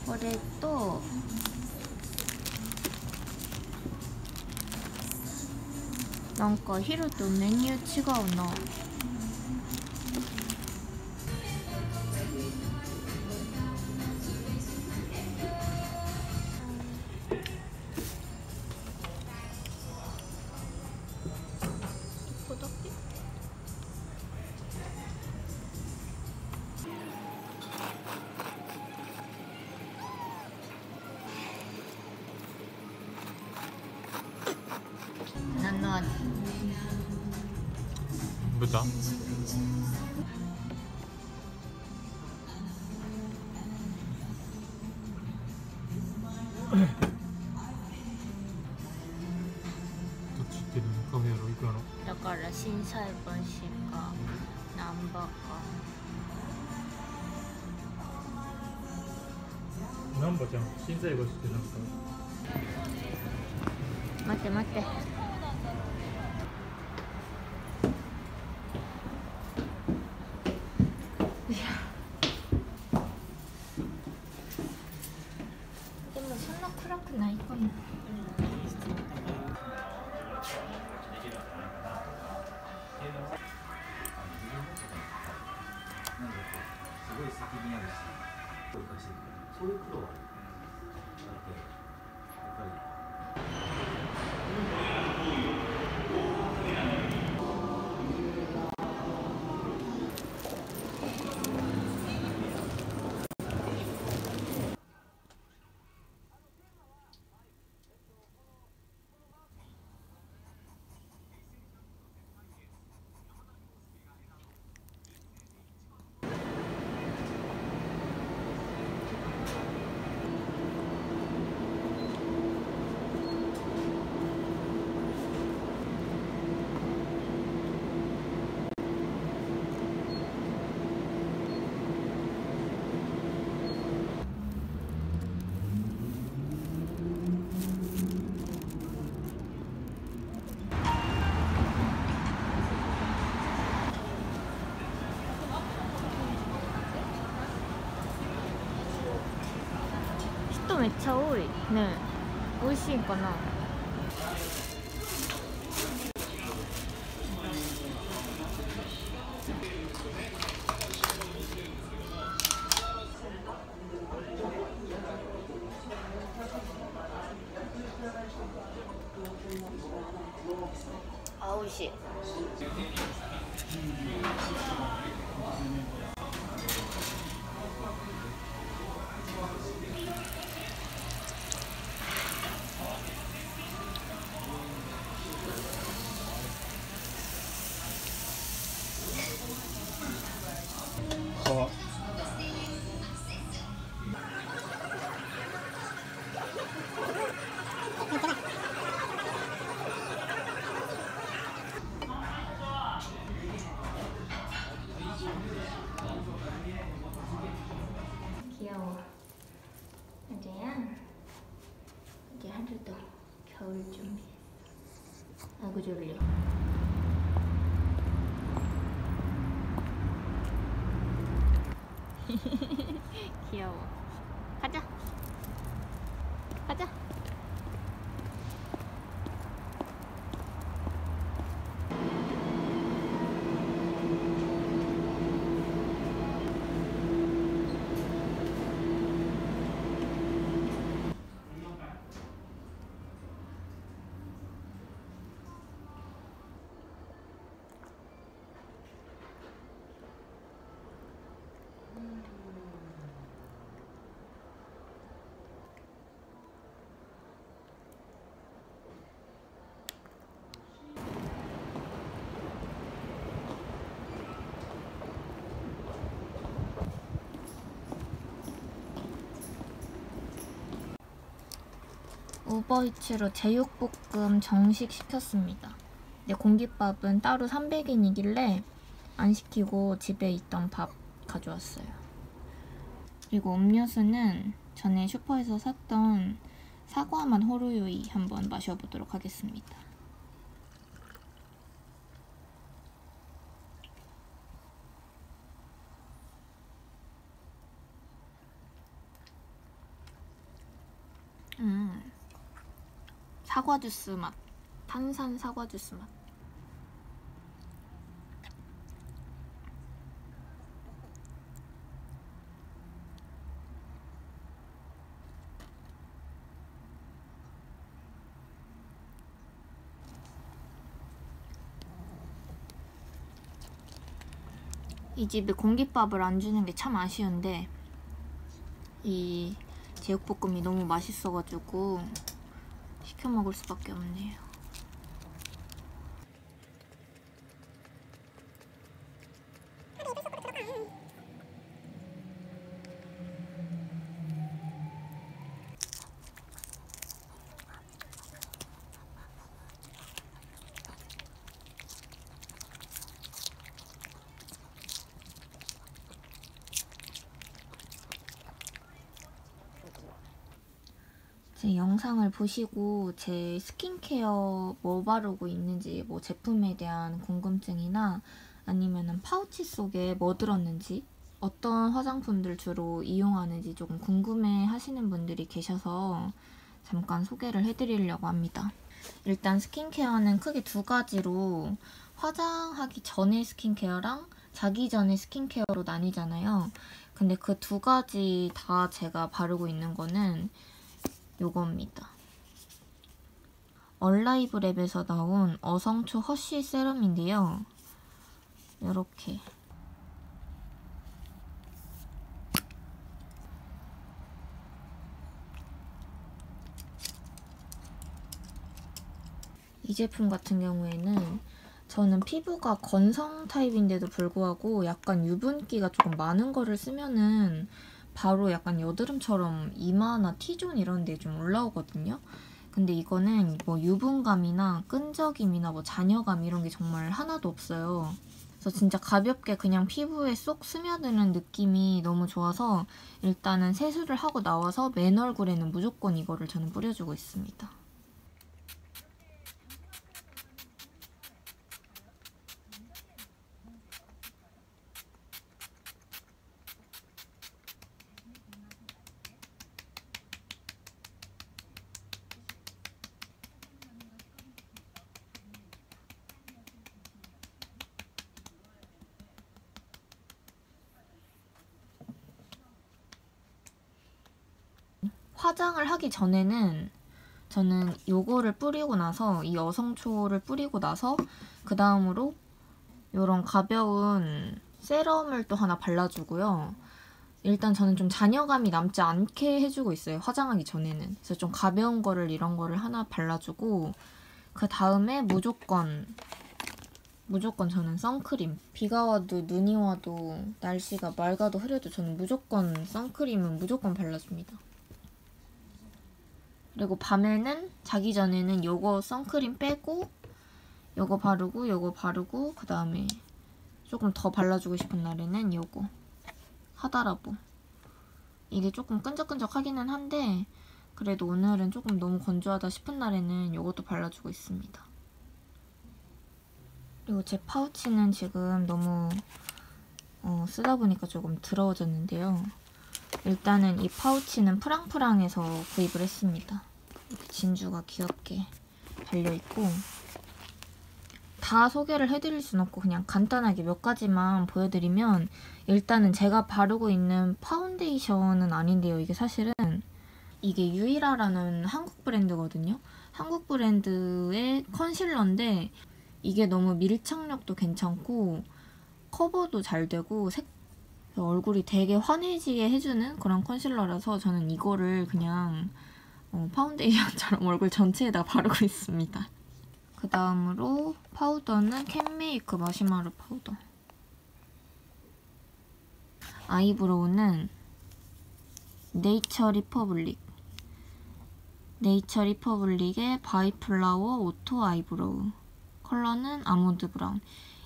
これとなんかヒロとメニュー違うな。1個だけ。何の味？豚？どっち行ってるの？カフェやろ？いくらの？だから心斎橋か難波か。難波ちゃん、心斎橋ってなんか。待って待って。でもそんな暗くないかも。すごい責任あるし、そういう苦労はある。だってやっぱり。人めっちゃ多いね。美味しいかな。あ、美味しい。귀여워. 이제야 이제 하루도 겨울 준비. 아이고 졸려. 귀여워. 가자. 가자. 우버이츠로 제육볶음 정식 시켰습니다. 근데 공깃밥은 따로 300엔이길래 안 시키고 집에 있던 밥 가져왔어요. 그리고 음료수는 전에 슈퍼에서 샀던 사과맛 호루유이 한번 마셔보도록 하겠습니다. 사과 주스 맛. 탄산 사과 주스 맛. 이 집에 공깃밥을 안 주는 게 참 아쉬운데 이 제육볶음이 너무 맛있어가지고 시켜 먹을 수밖에 없네요. 제 영상을 보시고 제 스킨케어 뭐 바르고 있는지, 뭐 제품에 대한 궁금증이나 아니면은 파우치 속에 뭐 들었는지, 어떤 화장품들 주로 이용하는지 조금 궁금해 하시는 분들이 계셔서 잠깐 소개를 해드리려고 합니다. 일단 스킨케어는 크게 두 가지로 화장하기 전에 스킨케어랑 자기 전에 스킨케어로 나뉘잖아요. 근데 그 두 가지 다 제가 바르고 있는 거는 요겁니다. 얼라이브랩에서 나온 어성초 허쉬 세럼인데요. 요렇게 이 제품 같은 경우에는 저는 피부가 건성 타입인데도 불구하고 약간 유분기가 조금 많은 거를 쓰면은 바로 약간 여드름처럼 이마나 T존 이런 데 좀 올라오거든요. 근데 이거는 뭐 유분감이나 끈적임이나 뭐 잔여감 이런 게 정말 하나도 없어요. 그래서 진짜 가볍게 그냥 피부에 쏙 스며드는 느낌이 너무 좋아서 일단은 세수를 하고 나와서 맨 얼굴에는 무조건 이거를 저는 뿌려주고 있습니다. 화장을 하기 전에는 저는 요거를 뿌리고 나서 이 어성초를 뿌리고 나서 그 다음으로 요런 가벼운 세럼을 또 하나 발라주고요. 일단 저는 좀 잔여감이 남지 않게 해주고 있어요. 화장하기 전에는. 그래서 좀 가벼운 거를 이런 거를 하나 발라주고 그 다음에 무조건 저는 선크림. 비가 와도 눈이 와도 날씨가 맑아도 흐려도 저는 무조건 선크림은 무조건 발라줍니다. 그리고 밤에는 자기 전에는 요거 선크림 빼고 요거 바르고 그 다음에 조금 더 발라주고 싶은 날에는 요거 하다라보. 이게 조금 끈적끈적하기는 한데 그래도 오늘은 조금 너무 건조하다 싶은 날에는 요것도 발라주고 있습니다. 그리고 제 파우치는 지금 너무 쓰다 보니까 조금 더러워졌는데요. 일단은 이 파우치는 프랑프랑에서 구입을 했습니다. 이렇게 진주가 귀엽게 달려있고 다 소개를 해드릴 순 없고 그냥 간단하게 몇 가지만 보여드리면 일단은 제가 바르고 있는 파운데이션은 아닌데요. 이게 사실은 이게 유이라라는 한국 브랜드거든요. 한국 브랜드의 컨실러인데 이게 너무 밀착력도 괜찮고 커버도 잘 되고 얼굴이 되게 환해지게 해주는 그런 컨실러라서 저는 이거를 그냥 파운데이션처럼 얼굴 전체에다 바르고 있습니다. 그 다음으로 파우더는 캔메이크 마시마로 파우더. 아이브로우는 네이처 리퍼블릭의 바이플라워 오토 아이브로우. 컬러는 아몬드 브라운.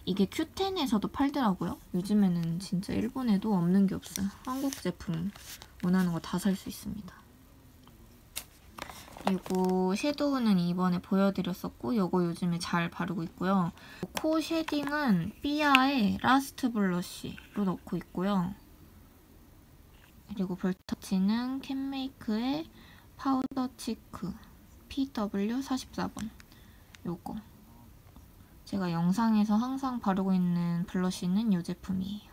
이게 Q10에서도 팔더라고요. 요즘에는 진짜 일본에도 없는 게 없어요. 한국 제품 원하는 거 다 살 수 있습니다. 그리고 섀도우는 이번에 보여드렸었고 요거 요즘에 잘 바르고 있고요. 코 쉐딩은 삐아의 라스트 블러쉬로 넣고 있고요. 그리고 볼터치는 캔메이크의 파우더 치크. PW44번. 요거. 제가 영상에서 항상 바르고 있는 블러쉬는 이 제품이에요.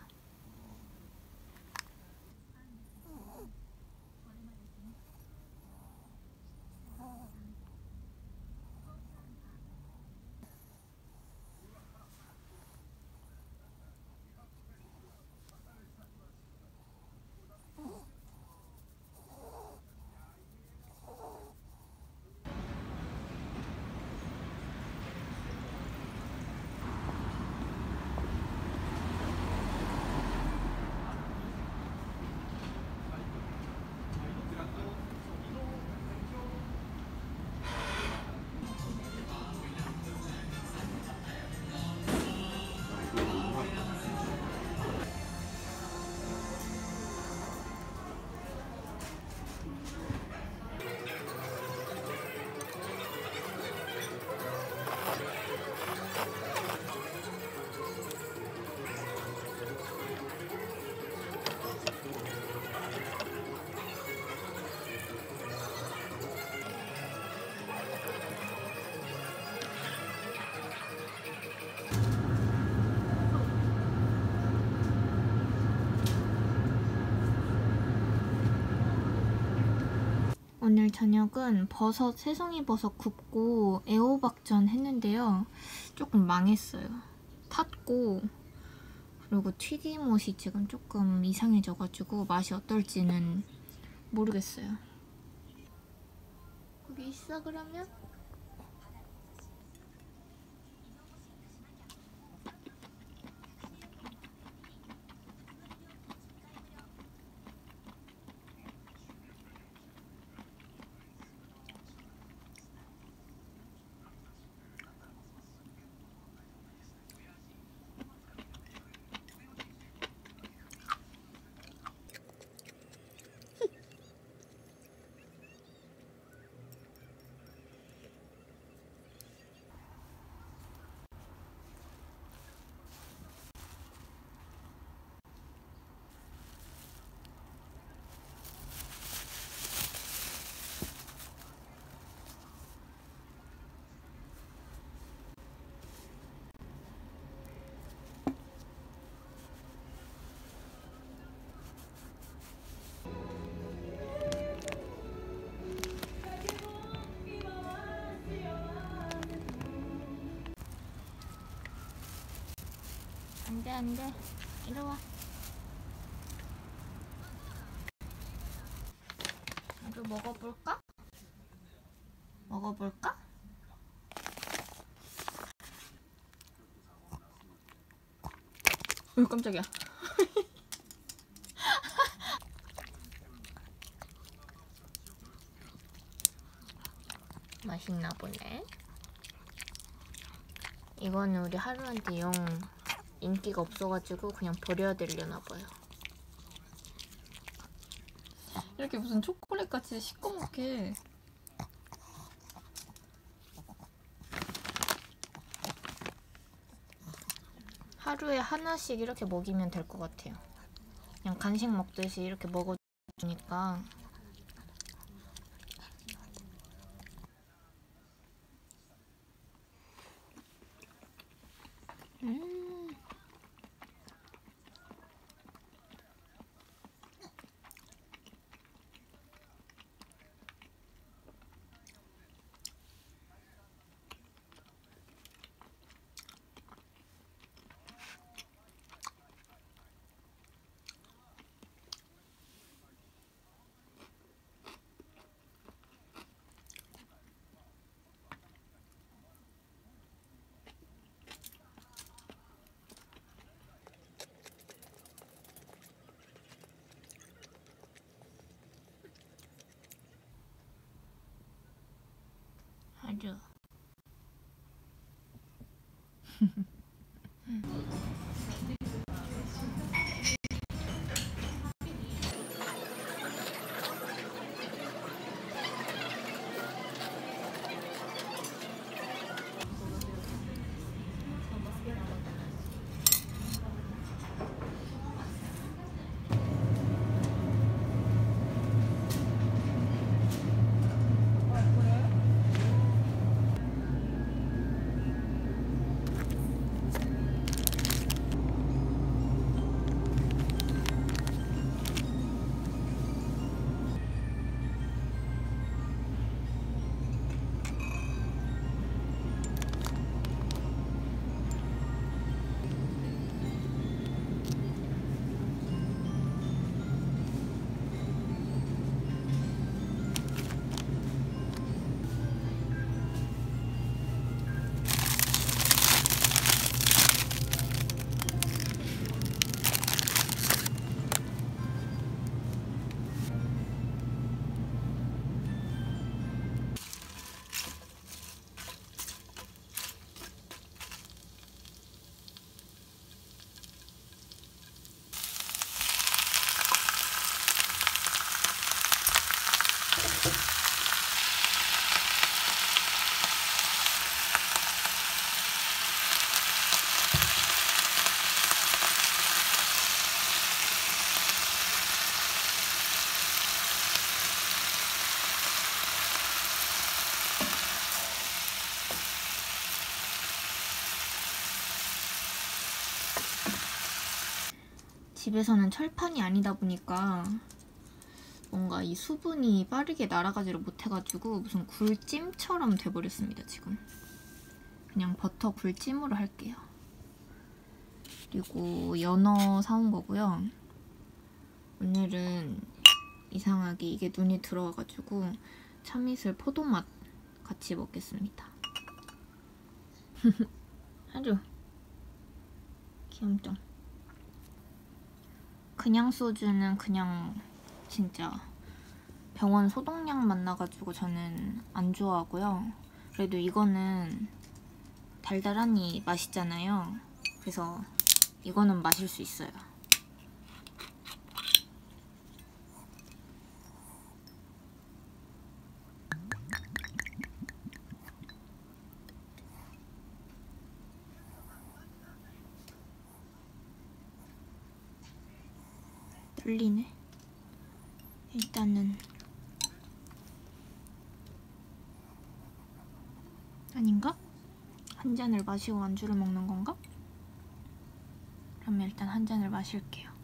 오늘 저녁은 버섯, 새송이 버섯 굽고 애호박전 했는데요. 조금 망했어요. 탔고, 그리고 튀김옷이 지금 조금 이상해져가지고 맛이 어떨지는 모르겠어요. 거기 있어 그러면? 안돼 안돼 이리 와. 이거 먹어볼까? 먹어볼까? 어이 깜짝이야. 맛있나 보네. 이거는 우리 하루한테 영 인기가 없어가지고 그냥 버려야 되려나 봐요. 이렇게 무슨 초콜릿같이 시꺼멓게. 하루에 하나씩 이렇게 먹이면 될 것 같아요. 그냥 간식 먹듯이 이렇게 먹어주니까. 아주. 집에서는 철판이 아니다 보니까 뭔가 이 수분이 빠르게 날아가지를 못해가지고 무슨 굴찜처럼 돼버렸습니다, 지금. 그냥 버터 굴찜으로 할게요. 그리고 연어 사온 거고요. 오늘은 이상하게 이게 눈이 들어와가지고 참이슬 포도맛 같이 먹겠습니다. 아주 귀염정. 그냥 소주는 그냥 진짜 병원 소독약 만나가지고 저는 안 좋아하고요. 그래도 이거는 달달하니 맛있잖아요. 그래서 이거는 마실 수 있어요. 떨리네. 일단은 아닌가? 한 잔을 마시고 안주를 먹는 건가? 그러면 일단 한 잔을 마실게요.